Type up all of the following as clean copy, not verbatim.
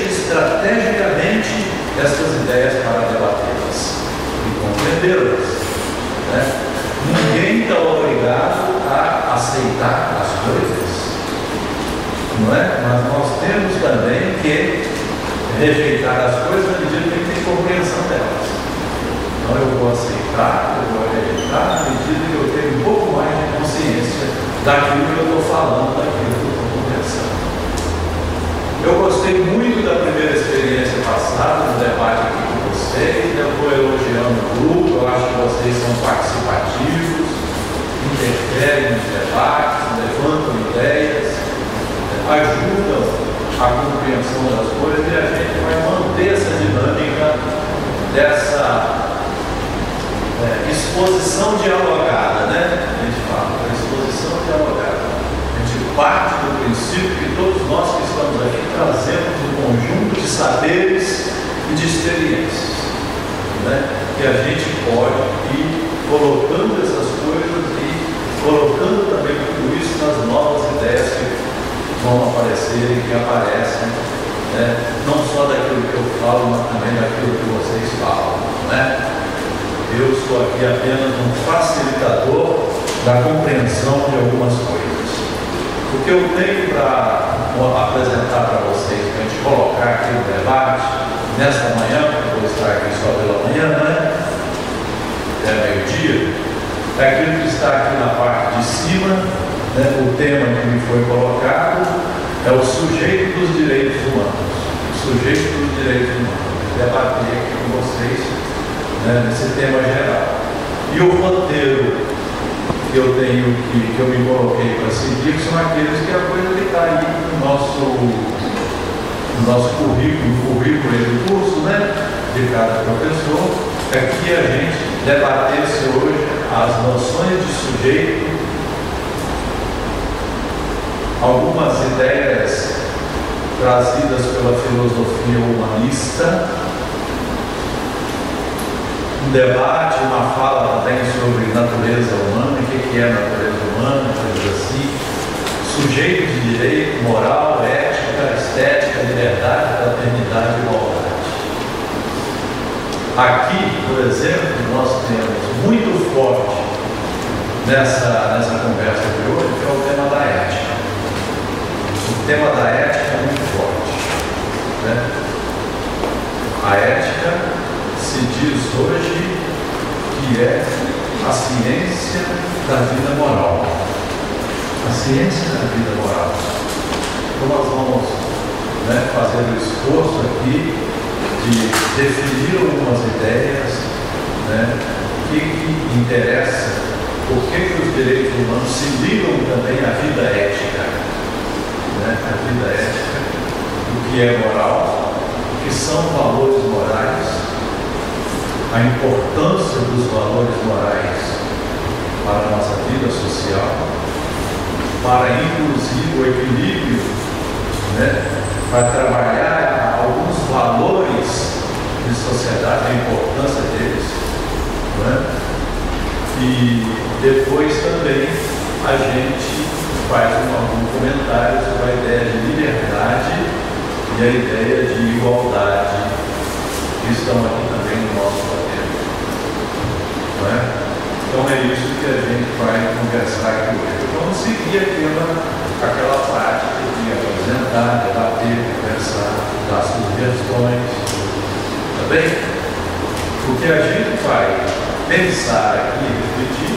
aproveite estrategicamente estas ideias para debatê-las e compreendê-las, né? Ninguém está obrigado a aceitar as coisas, não é? Mas nós temos também que rejeitar as coisas à medida que tem compreensão delas. Então eu vou aceitar, eu vou rejeitar à medida que eu tenho um pouco mais de consciência daquilo que eu estou falando, daquilo que eu estou conversando. Eu gostei muito da primeira experiência passada, do debate aqui com vocês. Eu estou elogiando o grupo, eu acho que vocês são participativos, interferem nos debates, levantam ideias, ajudam a compreensão das coisas, e a gente vai manter essa dinâmica dessa exposição dialogada, né? A gente fala, exposição dialogada. A gente parte do princípio que todos nós que estamos aqui trazemos um conjunto de saberes e de experiências, né? Que a gente pode ir colocando essas coisas e colocando também tudo isso nas novas ideias que vão aparecer e que aparecem, né? Não só daquilo que eu falo, mas também daquilo que vocês falam, né? Eu sou aqui apenas um facilitador da compreensão de algumas coisas. O que eu tenho para apresentar para vocês, para a gente colocar aqui no debate, nesta manhã, porque eu vou estar aqui só pela manhã, né? É meio-dia, é aquilo que está aqui na parte de cima, né? O tema que me foi colocado é o sujeito dos direitos humanos. O sujeito dos direitos humanos. Debater aqui com vocês, né, nesse tema geral. E o roteiro que eu tenho que eu me coloquei para seguir são aqueles que é a coisa que está aí no nosso currículo do curso, né, de cada professor, é que a gente debatesse hoje as noções de sujeito, algumas ideias trazidas pela filosofia humanista, um debate, uma fala também sobre natureza humana, o que é natureza humana, coisas assim, sujeito de direito, moral, ética, estética, liberdade, fraternidade e igualdade. Aqui, por exemplo, nós temos muito forte nessa conversa de hoje, que é o tema da ética. O tema da ética é muito forte, né? A ética se diz hoje que é a ciência da vida moral. A ciência da vida moral. Então nós vamos, né, fazer o esforço aqui de definir algumas ideias, né, que interessa, por que os direitos humanos se ligam também à vida ética, né, à vida ética, o que é moral, o que são valores morais, a importância dos valores morais para a nossa vida social, para inclusive o equilíbrio, né, para trabalhar alguns valores de sociedade, a importância deles, né? E depois também a gente faz algum comentário sobre a ideia de liberdade e a ideia de igualdade que estão aqui também no nosso roteiro, não é? Então é isso que a gente vai conversar aqui hoje. Vamos seguir aquela parte que eu tinha apresentar, debater, conversar, dar sugestões, tá bem? O que a gente vai pensar aqui, refletir,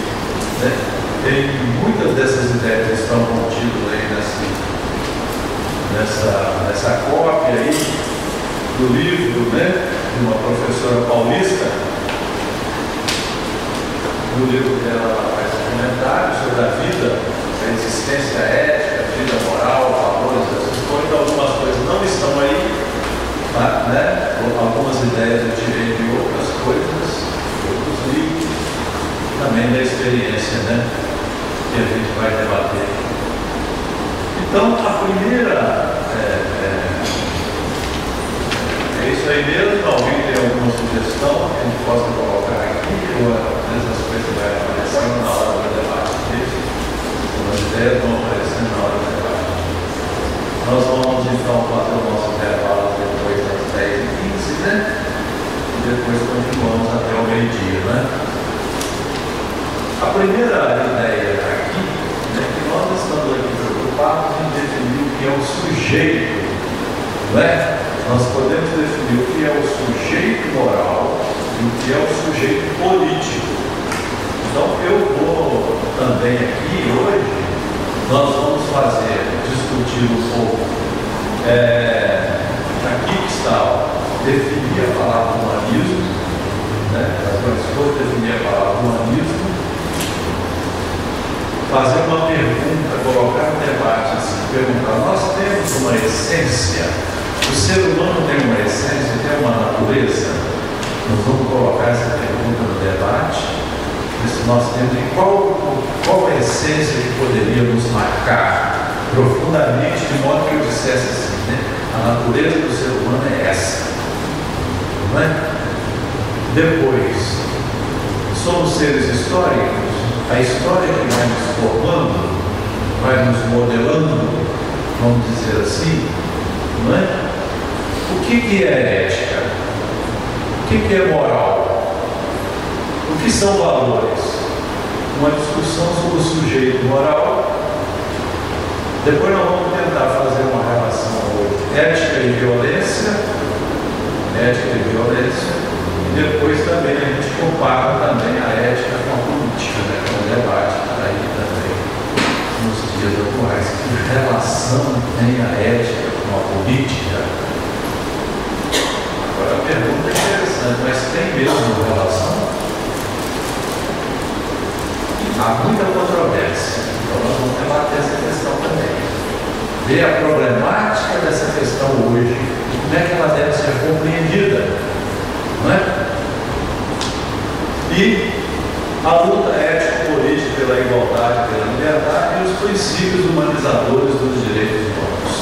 né? Tem muitas dessas ideias que estão contidas aí nessa cópia aí do livro, né, de uma professora paulista. No livro dela ela faz comentários sobre a vida, a existência ética, a vida moral, valores, essas coisas. Algumas coisas não estão aí, tá, né? Algumas ideias eu tirei de outras coisas, outros livros, também da experiência, né, que a gente vai debater. Então, a primeira é isso aí mesmo. Alguém tem alguma sugestão que a gente possa colocar aqui, ou essas coisas vai aparecendo na hora do debate mesmo? As ideias vão aparecendo na hora do debate. Nós vamos então fazer o nosso intervalo. não é? Nós podemos definir o que é o sujeito moral e o que é o sujeito político. Então, eu vou também aqui hoje, nós vamos discutir um pouco, aqui que está, definir a palavra humanismo, né? Nós vamos definir a palavra humanismo, fazer uma pergunta, colocar um debate, assim, perguntar, nós temos uma essência, o ser humano tem uma essência, tem uma natureza? Nós vamos colocar essa pergunta no debate, se nós temos, qual a essência que poderia nos marcar profundamente, de modo que eu dissesse assim, né? A natureza do ser humano é essa, não é? Depois, somos seres históricos, a história que vai nos formando, vai nos modelando, vamos dizer assim, não é? O que é ética? O que é moral? O que são valores? Uma discussão sobre o sujeito moral. Depois nós vamos tentar fazer uma relação ética e violência. Ética e violência. E depois também a gente compara também a ética com a política, né? Com o debate que está aí também nos dias atuais. Que relação tem a ética com a política? Agora a pergunta é interessante, mas tem mesmo relação? Há muita controvérsia, então nós vamos debater essa questão também. Ver a problemática dessa questão hoje e como é que ela deve ser compreendida, não é? E a luta ético-política pela igualdade, pela liberdade e os princípios humanizadores dos direitos humanos.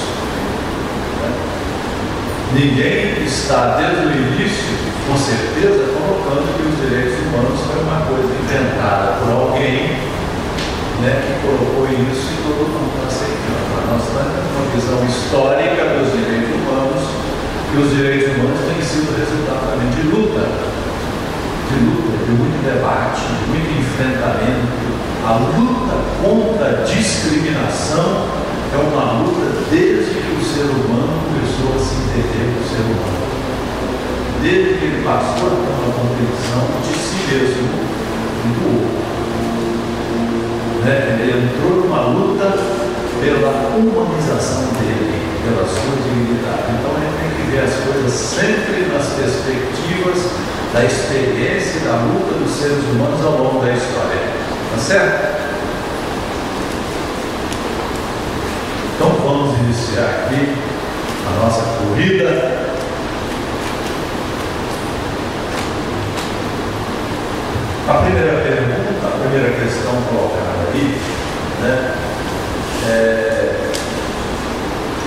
Ninguém está desde o início, com certeza, colocando que os direitos humanos foi uma coisa inventada por alguém, né, que colocou isso e todo mundo está aceitando. Nós temos uma visão histórica dos direitos humanos, e os direitos humanos têm sido resultado também de luta, de muito debate, de muito enfrentamento. A luta contra a discriminação é uma luta desde que o ser humano começou a se entender como ser humano. Desde que ele passou a ter uma compreensão de si mesmo e do outro. Né? Ele entrou numa luta pela humanização dele, pela sua dignidade. Então a gente tem que ver as coisas sempre nas perspectivas da experiência e da luta dos seres humanos ao longo da história. Tá certo? Então vamos iniciar aqui a nossa corrida. A primeira pergunta, a primeira questão colocada aí, né,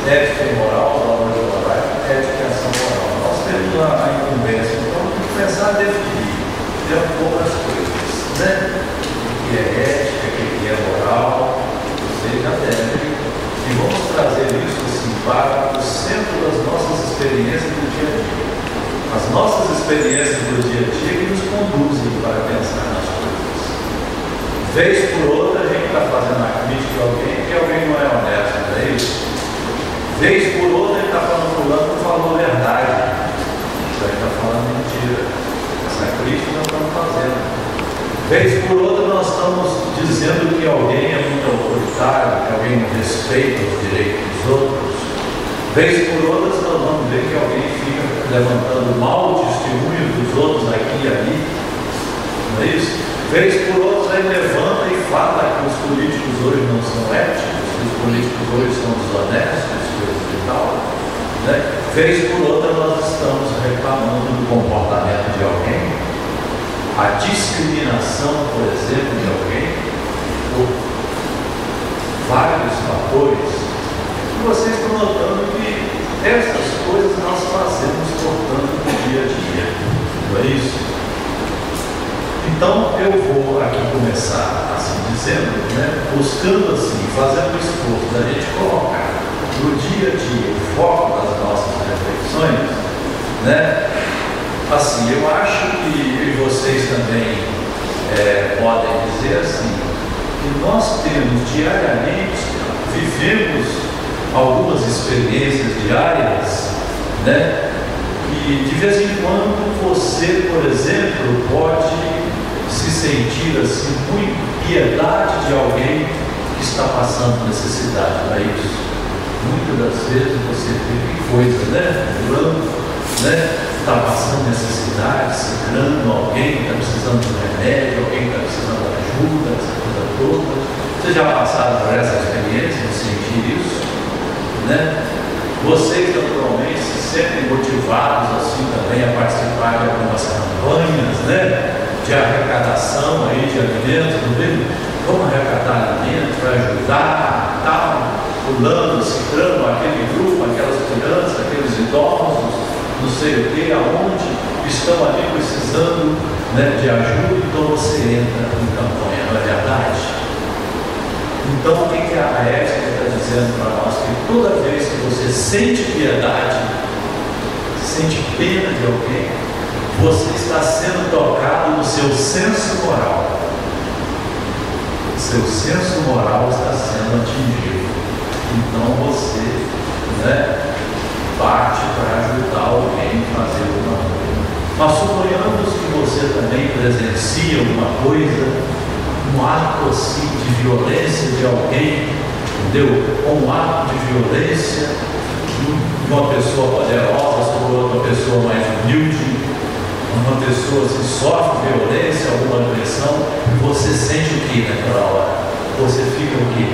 ética e moral, valores morais, ética e ação moral. Nós temos a incumbência, então vamos começar a definir um pouco as coisas, né? O que é ética, o que é moral, vocês já devem. E vamos trazer isso assim para o centro das nossas experiências do dia a dia. As nossas experiências do dia a dia que nos conduzem para pensar nas coisas. Vez por outra a gente está fazendo a crítica de alguém que alguém não é honesto, não é isso? Vez por outra a gente está falando por lado que falou verdade. Isso aí está falando mentira. Essa crítica nós estamos fazendo. Vez por outra nós estamos dizendo que alguém é muito autoritário, que alguém não respeita os direitos dos outros. Vez por outra nós vamos ver que alguém fica levantando mau testemunho dos outros aqui e ali. Não é isso? Vez por outra ele levanta e fala que os políticos hoje não são éticos, que os políticos hoje são desonestos, coisas e tal. Né? Vez por outra nós estamos reclamando do comportamento de alguém, a discriminação, por exemplo, de alguém, por vários fatores. E vocês estão notando que essas coisas nós fazemos, portanto, no dia a dia. Não é isso? Então, eu vou aqui começar, assim dizendo, né, buscando assim, fazendo o esforço da gente colocar no dia a dia o foco das nossas reflexões, né? Assim, eu acho que vocês também podem dizer assim, que nós temos diariamente, vivemos algumas experiências diárias né? E de vez em quando você, por exemplo, pode se sentir assim, muito piedade de alguém que está passando necessidade, não é isso? Muitas das vezes você vê que coisa, né? Fulano, né? Está passando necessidade, ciclando alguém que está precisando de remédio, alguém que está precisando de ajuda, essa coisa toda. Vocês já passaram por essa experiência de sentir isso, né? Vocês, naturalmente, se sentem motivados assim também a participar de algumas campanhas, né? De arrecadação aí de alimentos, não vê? Vamos arrecadar alimentos para ajudar, tal, pulando, ciclando aquele grupo, aquelas crianças, aqueles idosos, não sei o que, aonde estão ali precisando, né, de ajuda, então você entra em campanha, não é verdade? Então o que a ética está dizendo para nós? Que toda vez que você sente piedade, sente pena de alguém, você está sendo tocado no seu senso moral. Seu senso moral está sendo atingido. Então você, né, parte para ajudar alguém a fazer alguma coisa. Mas suponhamos que você também presencia alguma coisa, um ato assim de violência de alguém, entendeu? Ou um ato de violência de uma pessoa poderosa sobre outra pessoa mais humilde, uma pessoa que sofre violência, alguma agressão, você sente o que naquela hora? Você fica o quê?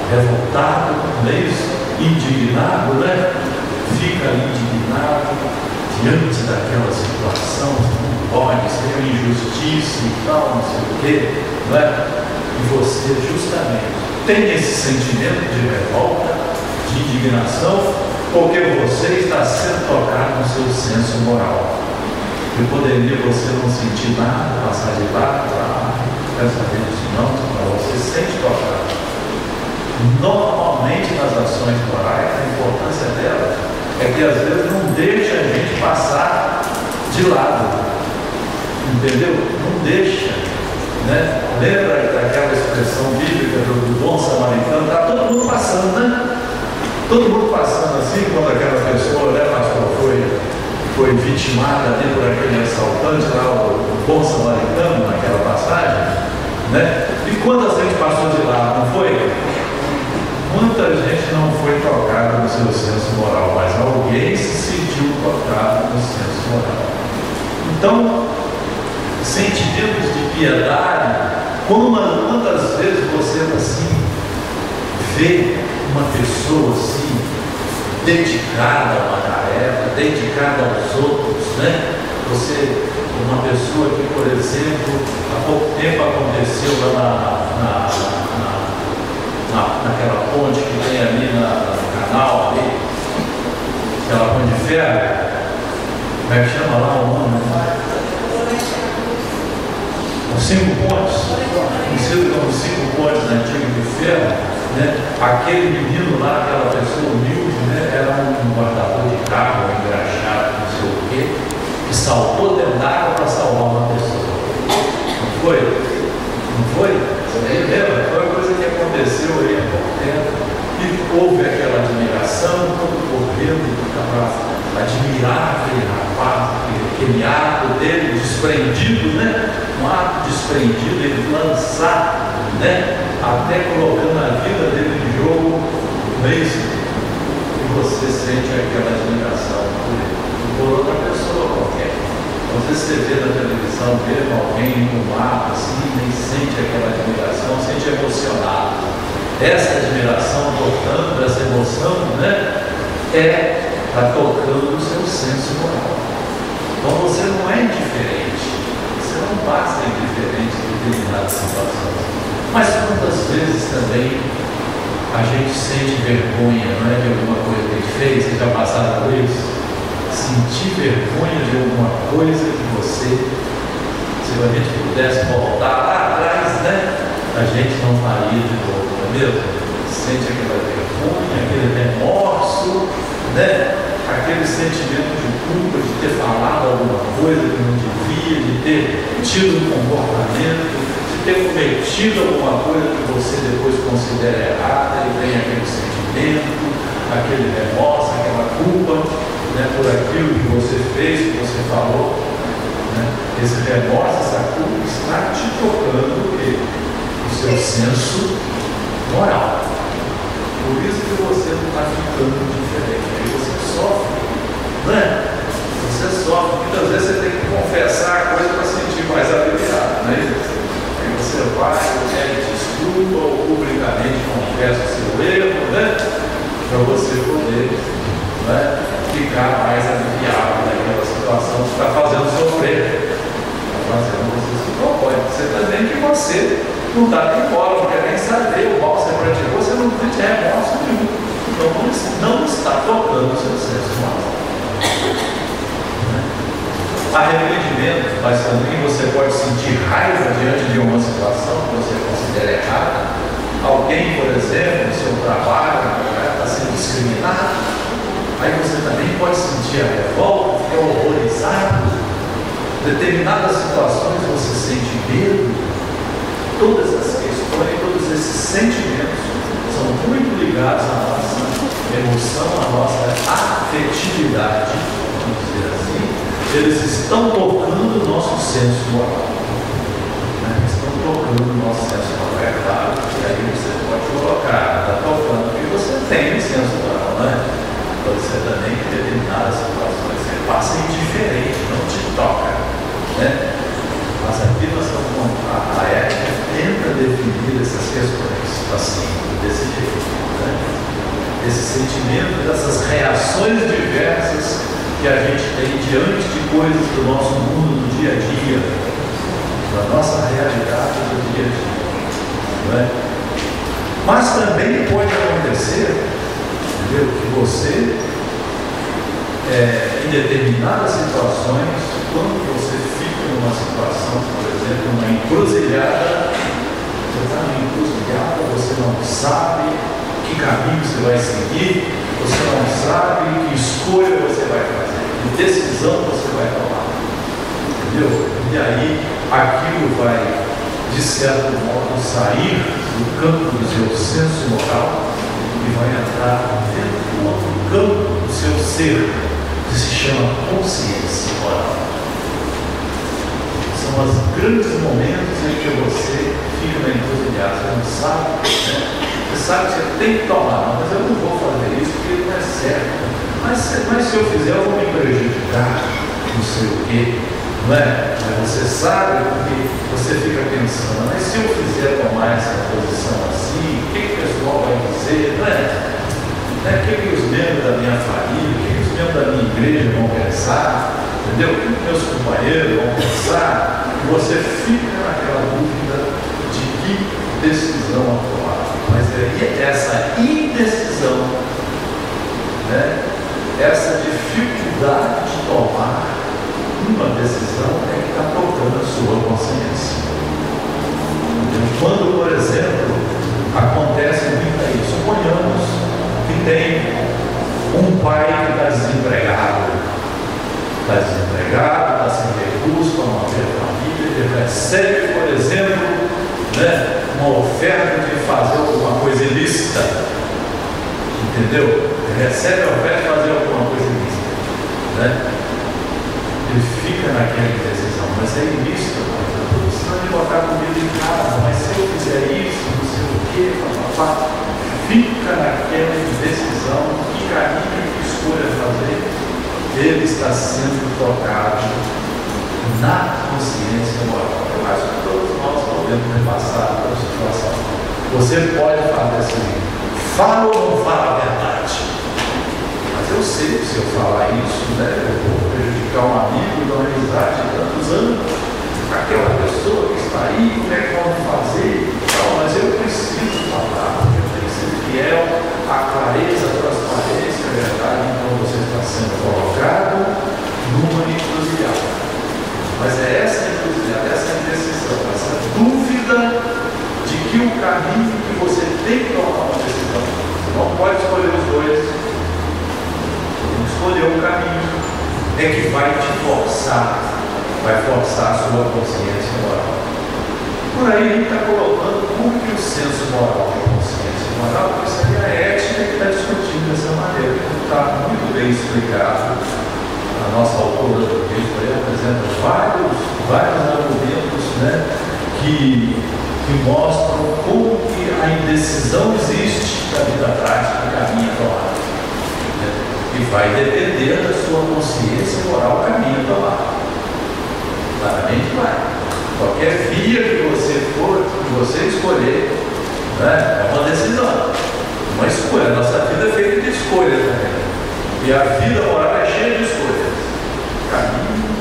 Revoltado, não é isso? Indignado, né? Fica indignado diante daquela situação, não pode ser uma injustiça e tal, não sei o quê, não é? E você justamente tem esse sentimento de revolta, de indignação, porque você está sendo tocado no seu senso moral. E poderia você não sentir nada, passar de lado, quer saber disso não, mas você sente tocado. Normalmente nas ações morais, a importância delas é que às vezes não deixa a gente passar de lado, entendeu? Não deixa, né? Lembra daquela expressão bíblica do bom samaritano? Está todo mundo passando, né? Todo mundo passando assim, quando aquela pessoa, né, pastor, foi vitimada ali por aquele assaltante lá, o bom samaritano, naquela passagem, né? E quando a gente passou de lado, não foi? Muita gente não foi tocada no seu senso moral, mas alguém se sentiu tocado no senso moral. Então, sentimentos de piedade, quantas vezes você assim vê uma pessoa assim dedicada a uma tarefa, dedicada aos outros, né? Você, uma pessoa que, por exemplo, há pouco tempo aconteceu lá naquela ponte que tem ali no canal, ali, aquela ponte de ferro, como é que chama lá o nome? Os 5 pontes, conhecido como 5 pontes antigos de ferro, né? Aquele menino lá, aquela pessoa humilde, né? Era um guardador de carro, um engraxado, não sei o quê, que saltou dentro d'água para salvar uma pessoa. Não foi? Não foi? Você lembra? Foi uma coisa que aconteceu aí há pouco tempo. E houve aquela admiração, todo correndo para admirar aquele rapaz, aquele ato dele desprendido, né? Um ato desprendido, ele lançar, né? Até colocando a vida dele em jogo, mesmo. E você sente aquela admiração por outra pessoa qualquer. Às vezes você vê na televisão mesmo alguém no mar assim, nem sente aquela admiração, sente emocionado. Essa admiração, portanto, essa emoção, né, está tocando o seu senso moral. Então você não é indiferente, você não passa indiferente em determinadas situações. Mas quantas vezes também a gente sente vergonha, não é, de alguma coisa que a gente fez? Vocês já passaram por isso? Sentir vergonha de alguma coisa que você, se a gente pudesse voltar lá atrás, né, a gente não faria de novo, não é mesmo? Sente aquela vergonha, aquele remorso, né? Aquele sentimento de culpa de ter falado alguma coisa que não devia, de ter tido um comportamento, de ter cometido alguma coisa que você depois considera errada, e vem aquele sentimento, aquele remorso, aquela culpa. você falou, né? Esse remorso, essa culpa está te tocando o seu senso moral. Por isso que você não está ficando diferente. Aí você sofre, né? Você sofre. Muitas vezes você tem que confessar a coisa para sentir mais aliviado, né? Aí você vai, pede desculpa ou publicamente confessa o seu erro, né? Para você poder, né, ficar mais aliviado naquela situação que está fazendo sofrer. Está fazendo você se propõe. Você também que você não está indo embora, não quer nem saber o mal que você praticou, você não tem remorso nenhum. Então não está tocando o seu senso moral. Arrependimento, mas também você pode sentir raiva diante de uma situação que você considera errada. Alguém, por exemplo, no seu trabalho, está sendo discriminado. Aí você também pode sentir a revolta, ficar horrorizado. Determinadas situações você sente medo. Todas as questões, todos esses sentimentos são muito ligados à nossa emoção, à nossa afetividade, vamos dizer assim. Eles estão tocando o nosso senso moral. Estão tocando o nosso senso moral, é claro. E aí você pode colocar, está tocando, porque você tem o senso moral, né? Você também, em determinadas situações, você passa indiferente, não te toca, né? Mas aqui nós estamos, a ética tenta definir essas questões assim, desse jeito, né? Esse sentimento, dessas reações diversas que a gente tem diante de coisas do nosso mundo, do dia a dia, da nossa realidade do dia a dia, não é? Mas também pode acontecer, entendeu, que você, em determinadas situações, quando você fica numa situação, por exemplo, numa encruzilhada, você está numa encruzilhada, você não sabe que caminho você vai seguir, você não sabe que escolha você vai fazer, que decisão você vai tomar, entendeu? E aí aquilo vai, de certo modo, sair do campo do seu senso moral e vai entrar dentro do outro campo do seu ser, que se chama consciência moral. São os grandes momentos em que você fica na encruzilhada, você não sabe, né? Você sabe que você tem que tomar, mas eu não vou fazer isso porque não é certo. Mas se eu fizer, eu vou me prejudicar, não sei o quê, não é? Mas você sabe porque você fica pensando, mas se eu fizer tomar essa posição assim, o que o pessoal vai dizer, não é? O que os membros da minha família, o que os membros da minha igreja vão pensar, entendeu? O que meus companheiros vão pensar? E você fica naquela dúvida de que decisão tomar. Mas aí essa indecisão, né? Essa dificuldade de tomar uma decisão é que está tocando a sua consciência. Quando, por exemplo, acontece muito aí, suponhamos que tem um pai que está desempregado, está sem recursos para manter a família, ele recebe, por exemplo, né, uma oferta de fazer alguma coisa ilícita, entendeu? Ele recebe a oferta de fazer alguma coisa ilícita, né? Ele fica naquela indecisão, mas é ilícito, eu estou precisando de botar comida em casa, mas se eu fizer isso, não sei o quê, papapá, fica naquela indecisão, que caminho, que escolha fazer. Ele está sendo tocado na consciência moral. Eu acho que todos nós podemos ter passado pela situação. Você pode falar assim, fala ou não fala a verdade? Mas eu sei que se eu falar isso, né, eu vou prejudicar um amigo de uma amizade de tantos anos, aquela pessoa que está aí, como é que vamos fazer? Não, mas eu preciso falar, eu preciso fiel à clareza, à transparência, à verdade. Então você está sendo colocado numa encruzilhada. Mas é essa encruzilhada, essa indecisão, essa dúvida de que o caminho que você tem que tomar uma decisão, você não pode escolher os dois, escolher um caminho, é que vai te forçar, vai forçar a sua consciência moral. Por aí ele está colocando como que o senso moral e a consciência moral, porque isso aí é a ética que está discutindo dessa maneira, que está muito bem explicado a nossa autora do texto aí apresenta vários argumentos, né, que mostram como que a indecisão existe na vida prática e caminho tomado. E vai depender da sua consciência moral o caminho tomado. Claramente vai. Qualquer via que você escolher, né, é uma decisão, uma escolha. A nossa vida é feita de escolhas também. E a vida moral é cheia de escolhas. Caminho,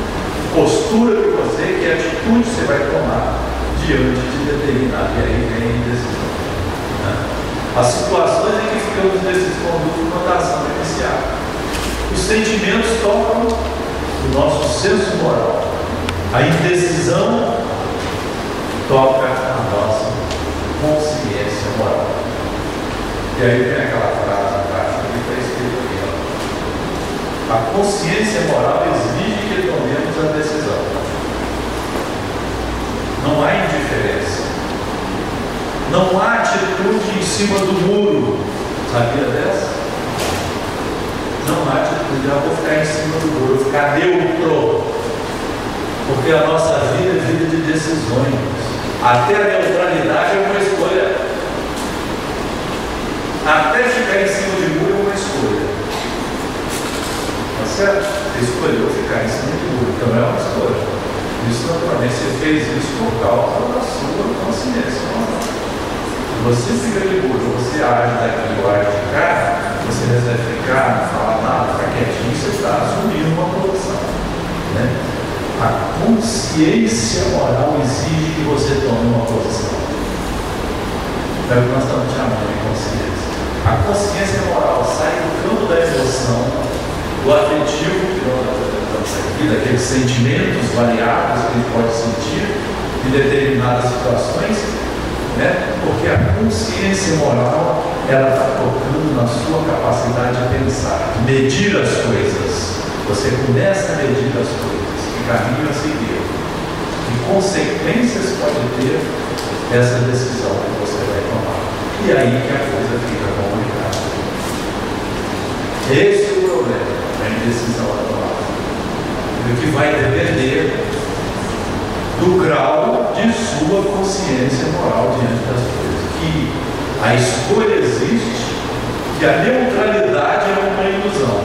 postura que que atitude você vai tomar diante de determinado. E aí vem a indecisão. Né? As situações em que ficamos nesses condutos de notação inicial. Os sentimentos tocam o nosso senso moral. A indecisão toca a nossa consciência moral. E aí vem aquela frase embaixo que está escrito aqui. Ó. A consciência moral exige que tomemos a decisão. Não há indiferença. Não há atitude em cima do muro. Sabia dessa? Não há atitude. Eu vou ficar em cima do muro, vou ficar neutro. Porque a nossa vida é vida de decisões. Até a neutralidade é uma escolha. Até ficar em cima de muro é uma escolha. Tá certo? Você escolheu ficar em cima de muro, então é uma escolha. Isso naturalmente você fez isso por causa da sua consciência. Se você fica de muro, você age daqui ou age de cá, você resolve ficar, não falar nada, ficar quietinho, você está assumindo uma posição. Né? A consciência moral exige que você tome uma posição. É o que nós estamos chamando de consciência. A consciência moral sai do campo da emoção, do afetivo, que nós apresentamos aqui, daqueles sentimentos variáveis que a gente pode sentir em determinadas situações, né? Porque a consciência moral ela está tocando na sua capacidade de pensar, medir as coisas. Você começa a medir as coisas. Caminho a seguir. Que consequências pode ter essa decisão que você vai tomar? E aí que a coisa fica complicada. Esse é o problema da indecisão tomada. O que vai depender do grau de sua consciência moral diante das coisas. Que a escolha existe, que a neutralidade é uma ilusão.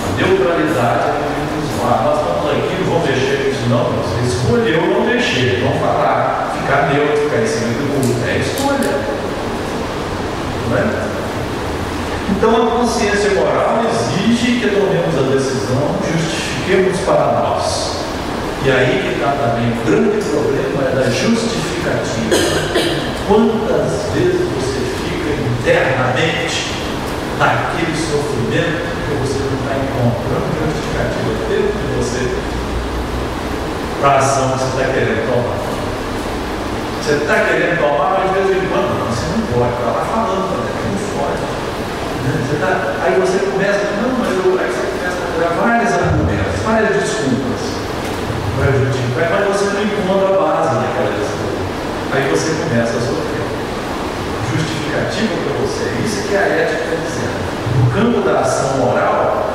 A neutralidade é uma ilusão. Nós estamos aqui, não vamos mexer com isso não, você escolheu não mexer, não falar, ficar neutro, ficar em cima do mundo, é escolha. Não é? Então a consciência moral exige que tomemos a decisão, justifiquemos para nós. E aí que está também o grande problema é da justificativa. Quantas vezes você fica internamente naquele sofrimento que você não está encontrando justificativa dentro de você para a ação que você está querendo tomar. Você está querendo tomar, mas de vez em quando você não pode, está lá falando, não pode. Aí você começa, aí você começa a dar vários argumentos, várias desculpas para justificar, mas você não encontra a base daquela desculpa. Aí você começa a sofrer. Justificativa para você, isso que a ética está dizendo. No campo da ação moral,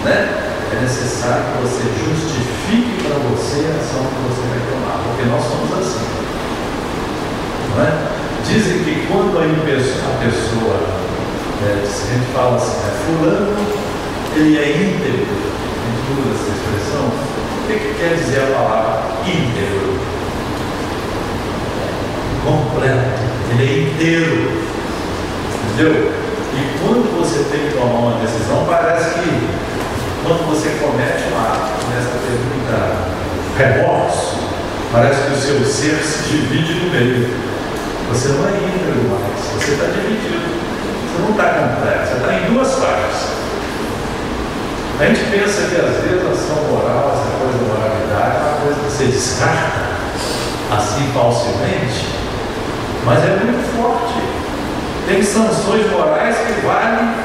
né, é necessário que você justifique para você a ação que você vai tomar, porque nós somos assim. Não é? Dizem que quando a pessoa, a gente fala assim, fulano, ele é íntegro, a gente usa essa expressão, o que quer dizer a palavra íntegro? Completo, ele é inteiro, entendeu? E quando você tem que tomar uma decisão, parece que quando você comete um ato, começa a ter muita remorso, parece que o seu ser se divide no meio. Você não é íntegro mais, você está dividido, você não está completo, você está em duas partes. A gente pensa que às vezes a ação moral, essa coisa da moralidade, é uma coisa que você descarta assim facilmente, mas é muito forte. Tem sanções morais que valem,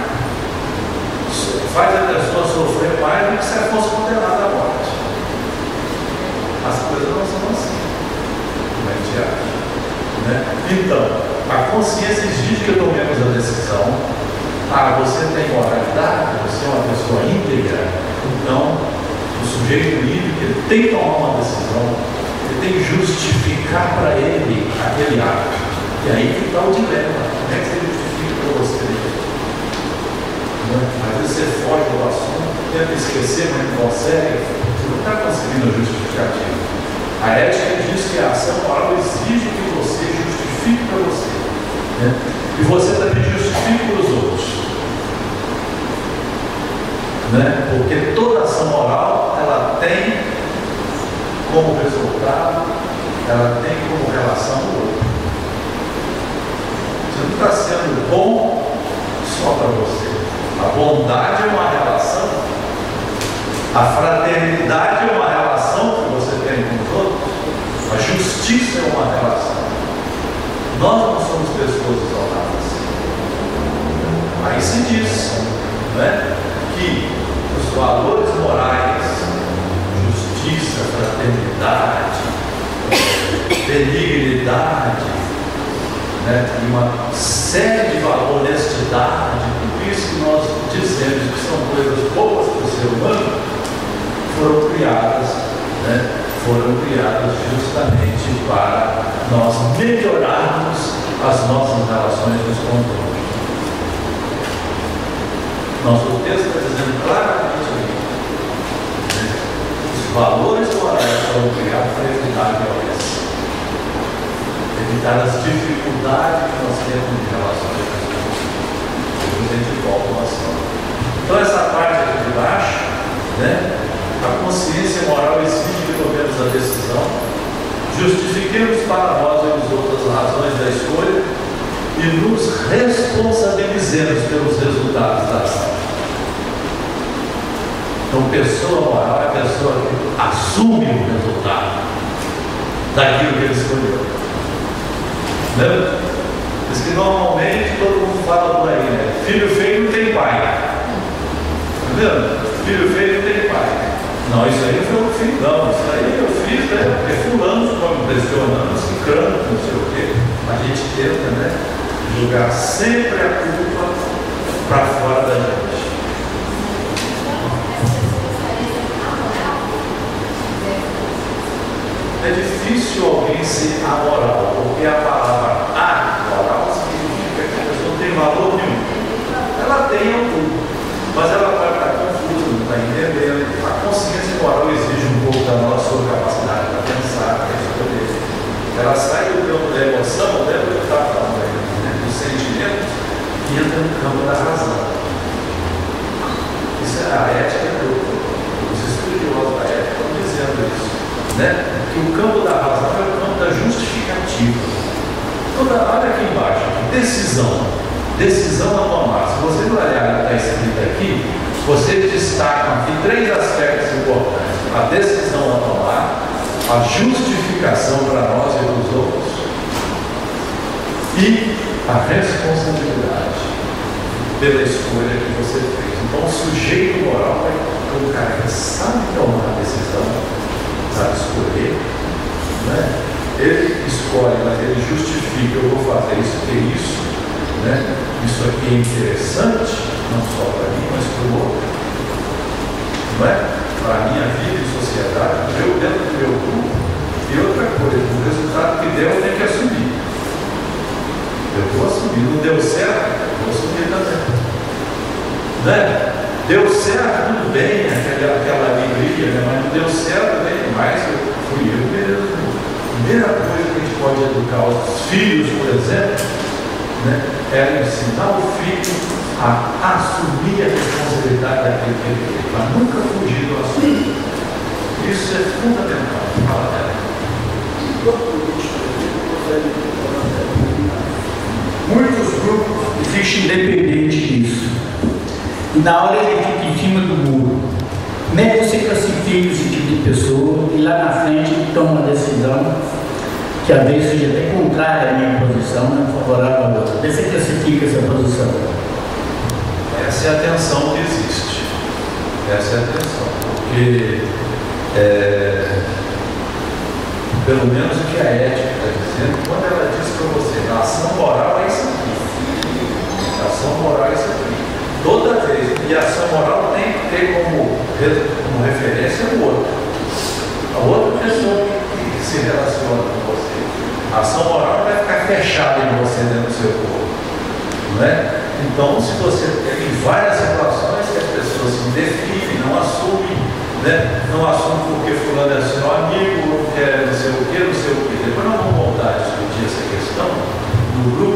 faz a pessoa sofrer mais do que se ela fosse condenada à morte. As coisas não são assim, como a gente acha. Né? Então, a consciência exige que tomemos a decisão. Você tem moralidade, você é uma pessoa íntegra, Então, o sujeito livre, ele tem que tomar uma decisão, ele tem que justificar para ele aquele ato. E aí que está o dilema. Como é que você justifica para você? Às vezes você foge do assunto, tenta esquecer, mas não consegue. Você não está conseguindo a justificativa. A ética diz que a ação moral exige que você justifique para você. Né? E você também justifique para os outros. Né? Porque toda ação moral, ela tem como resultado, ela tem como relação o outro. Você não está sendo bom só para você. A bondade é uma relação, a fraternidade é uma relação que você tem com os outros, a justiça é uma relação. Nós não somos pessoas isoladas. Aí se diz, né, que os valores morais, justiça, fraternidade, benignidade, né, e uma série de valores, honestidade, tudo isso que nós dizemos que são coisas boas para o ser humano, foram criadas, né, justamente para nós melhorarmos as nossas relações com os outros. Nosso texto está dizendo claramente isso, né? Os valores morais foram criados para evitar a violência, evitar as dificuldades que nós temos de relações com os outros. Depois a gente volta ao assunto. Então essa parte aqui de baixo, né? A consciência moral exige que tomemos a decisão, justifiquemos para nós e os outros as razões da escolha e nos responsabilizemos pelos resultados da ação. Então, pessoa moral é a pessoa que assume o resultado daquilo que ele escolheu. Lembra? Diz que normalmente todo mundo fala por aí, né? Filho feio não tem pai. Tá vendo? Filho feio não tem pai. Não, isso aí não foi o que fiz, não. Isso aí eu fiz, né? Porque fulano ficou me pressionando, ciclano, não sei o quê. A gente tenta, né? Jogar sempre a culpa para fora da gente. É difícil alguém ser amoral, porque a palavra amoral significa que a pessoa não tem valor nenhum. Ela tem algum, mas ela pode estar confusa, não está entendendo. A consciência moral exige um pouco da nossa capacidade para pensar, para escolher. Ela sai do campo da emoção, lembra que eu estava falando aí, né, dos sentimentos, e entra no campo da razão. Isso é a ética os estudiosos da ética estão dizendo isso, né? Que o campo da razão é o campo da justificativa. Olha aqui embaixo, decisão a tomar. Se você olhar o que está escrito aqui, você destaca aqui 3 aspectos importantes: a decisão a tomar, a justificação para nós e para os outros e a responsabilidade pela escolha que você fez. Então, o sujeito moral é o cara que sabe tomar a decisão, sabe escolher, né? Ele escolhe, mas ele justifica: eu vou fazer isso, porque isso, né? Isso aqui é interessante, não só para mim, mas para o outro, não é? Para a minha vida e sociedade, eu dentro do meu grupo. E outra coisa, o resultado que der eu tenho que assumir. Eu vou assumir. Não deu certo, eu vou assumir também, né? Deu certo, tudo bem, aquela alegria, né? Mas não deu certo, bem, mas fui eu mesmo. A primeira coisa que a gente pode educar os filhos, por exemplo, né, é ensinar o filho a assumir a responsabilidade daquilo que ele fez, para nunca fugir do assunto. Isso é fundamental. Fala dela. Muitos grupos existem independente disso. E na hora ele fica em cima do muro. Como é que você classifica esse tipo de pessoa e lá na frente toma uma decisão que às vezes seja até contrária à minha posição, não favorável à outra? Como você classifica essa posição? Essa é a tensão que existe. Essa é a tensão. Porque, pelo menos o que a ética está dizendo, quando ela diz para você, a ação moral é isso aqui. A ação moral é isso aqui. Toda vez. E a ação moral tem que ter como como referência é o outro. A outra pessoa que se relaciona com você. A ação moral vai ficar fechada em você dentro do seu corpo. Não é? Então, se você tem várias situações que as pessoas se definem, não assumem, né? Não assumem porque fulano é seu amigo, ou quer não sei o que, não sei o que. Depois nós vamos voltar a discutir essa questão no grupo